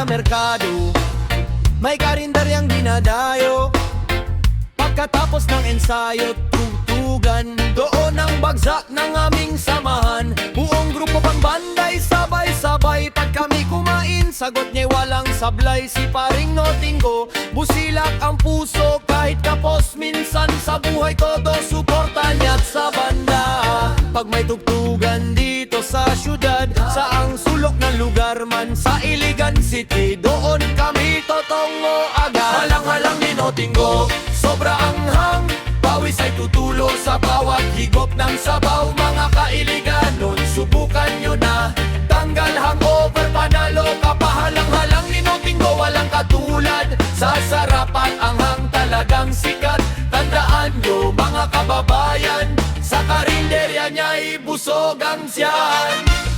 sa merkado, may karinderyang dinadayo. Pagkatapos ng ensayo, tutugan, doon ang bagsak ng aming samahan. Buong grupo pang banday, sabay-sabay. Pag kami kumain, sagot niya walang sablay. Si paring Notinggo, busilak ang puso kahit kapos. Minsan sa buhay todo, suporta niya't sa banda. Pag may tugtugan dito sa syudad, sa ang sulok ng lugar man, sa Iligan City, doon kami totongo agad. Halang-halang ni Notinggo, sobra ang hang, pawis ay tutulo sa bawat higop ng sabaw. Mga kailiganon, subukan nyo na, tanggal hangover, panalo ka pa. Halang-halang ni Notinggo, walang katulad, sa sarapan ang hang talagang sikat. Tandaan nyo mga kababayan, sa karinderya niya'y busog ang siyan.